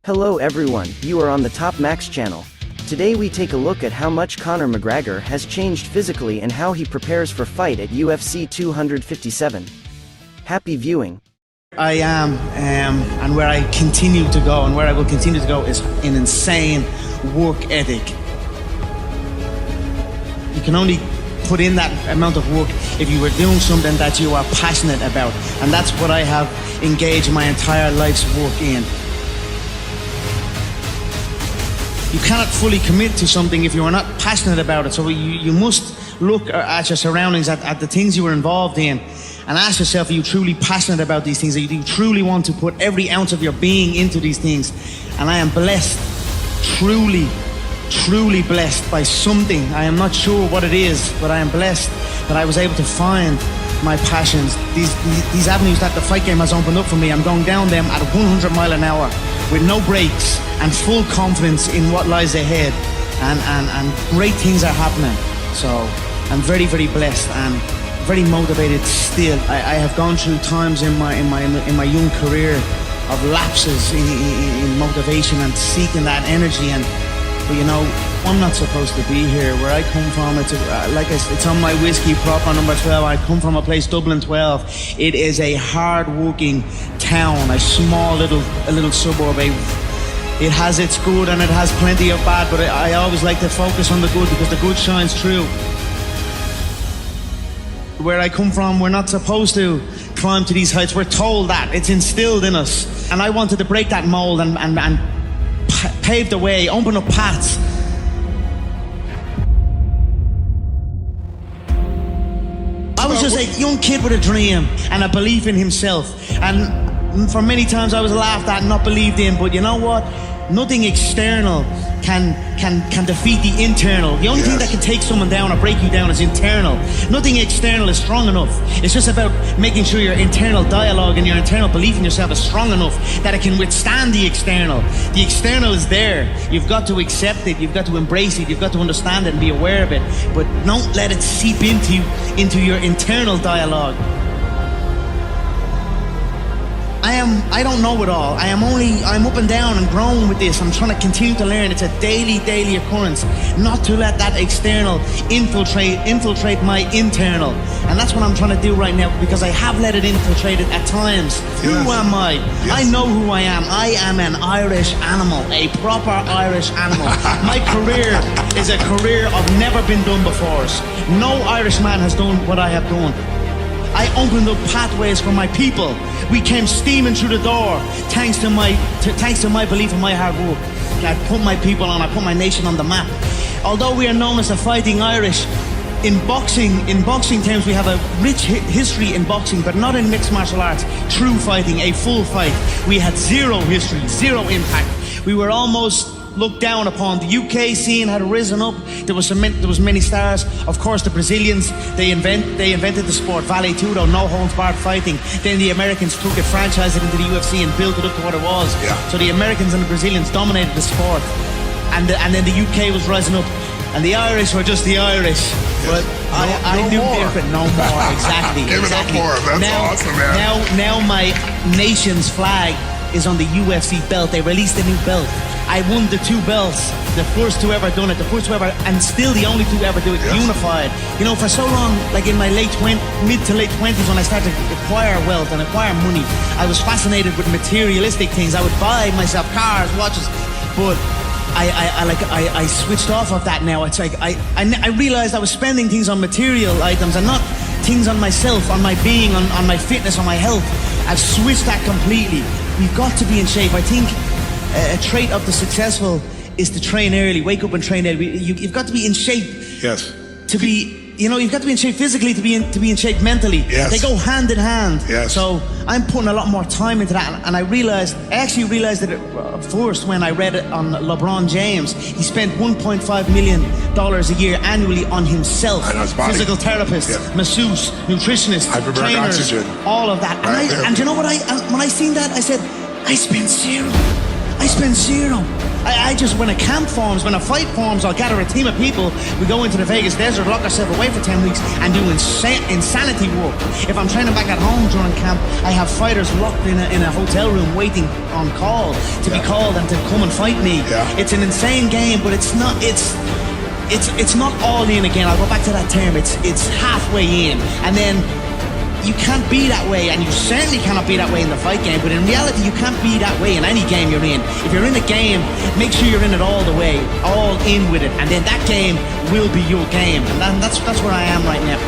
Hello everyone, you are on the Top Max channel. Today we take a look at how much Conor McGregor has changed physically and how he prepares for fight at UFC 257. Happy viewing. I am, and where I continue to go, and where I will continue to go, is an insane work ethic. You can only put in that amount of work if you were doing something that you are passionate about, and that's what I have engaged my entire life's work in. You cannot fully commit to something if you are not passionate about it, so you must look at your surroundings, at the things you are involved in, and ask yourself, are you truly passionate about these things? Do you truly want to put every ounce of your being into these things? And I am blessed, truly blessed by something. I am not sure what it is, but I am blessed that I was able to find my passions. These avenues that the fight game has opened up for me, I'm going down them at 100 miles an hour with no breaks and full confidence in what lies ahead, and great things are happening. So I'm very blessed and very motivated still. I have gone through times in my young career of lapses in motivation and seeking that energy, but you know, I'm not supposed to be here. Where I come from, it's on my whiskey prop on number 12. I come from a place, Dublin 12. It is a hard-working town, a small little suburb. It has its good and it has plenty of bad, but I always like to focus on the good because the good shines through. Where I come from, we're not supposed to climb to these heights. We're told that. It's instilled in us. And I wanted to break that mold and pave the way, open up paths. I was just a young kid with a dream and a belief in himself. And for many times I was laughed at and not believed in, but you know what? Nothing external can defeat the internal. The only thing that can take someone down or break you down is internal. Nothing external is strong enough. It's just about making sure your internal dialogue and your internal belief in yourself is strong enough that it can withstand the external. The external is there. You've got to accept it. You've got to embrace it. You've got to understand it and be aware of it. But don't let it seep into your internal dialogue. I don't know it all. I'm up and down and growing with this. I'm trying to continue to learn. It's a daily occurrence. Not to let that external infiltrate my internal. And that's what I'm trying to do right now, because I have let it infiltrate it at times. Yes. Who am I? Yes. I know who I am. I am an Irish animal, a proper Irish animal. My career is a career of never been done before. No Irish man has done what I have done. I opened up pathways for my people. We came steaming through the door thanks to my belief and my hard work. I put my people on, I put my nation on the map. Although we are known as the Fighting Irish, in boxing terms, we have a rich history in boxing, but not in mixed martial arts. True fighting, a full fight. We had zero history, zero impact. We were almost looked down upon. The UK scene had risen up. There was many stars. Of course, the Brazilians, they invented the sport, Vale Tudo, no holds barred fighting. Then the Americans took it, franchised it into the UFC, and built it up to what it was. Yeah. So the Americans and the Brazilians dominated the sport, and then the UK was rising up, and the Irish were just the Irish. Yes. But I knew different. No more. Exactly. Give it up for him. That's awesome, man. Now my nation's flag is on the UFC belt. They released a new belt. I won the 2 belts, the first to ever done it, and still the only 2 ever do it, unified. You know, for so long, like in my mid to late 20s, when I started to acquire wealth and acquire money, I was fascinated with materialistic things. I would buy myself cars, watches, but I switched off of that now. It's like I realized I was spending things on material items and not things on myself, on my being, on my fitness, on my health. I've switched that completely. We've got to be in shape. I think a trait of the successful is to train early, wake up and train early. You've got to be in shape. Yes. To be, you've got to be in shape physically to be in shape mentally. Yes. They go hand in hand. Yes. So I'm putting a lot more time into that, and I actually realized it first when I read it on LeBron James. He spent $1.5 million a year annually on himself. Physical therapist, masseuse, nutritionist, trainers, oxygen. All of that. And you know what? When I seen that, I said, I spent zero. I just, when a camp forms, when a fight forms, I'll gather a team of people. We go into the Vegas desert, lock ourselves away for 10 weeks and do insanity work. If I'm training back at home during camp, I have fighters locked in a hotel room waiting on call to be called and to come and fight me. It's an insane game, but it's not all in again. I'll go back to that term. It's halfway in, and then you can't be that way, and you certainly cannot be that way in the fight game. But in reality, you can't be that way in any game you're in. If you're in a game, make sure you're in it all the way, all in with it, and then that game will be your game. And that's where I am right now.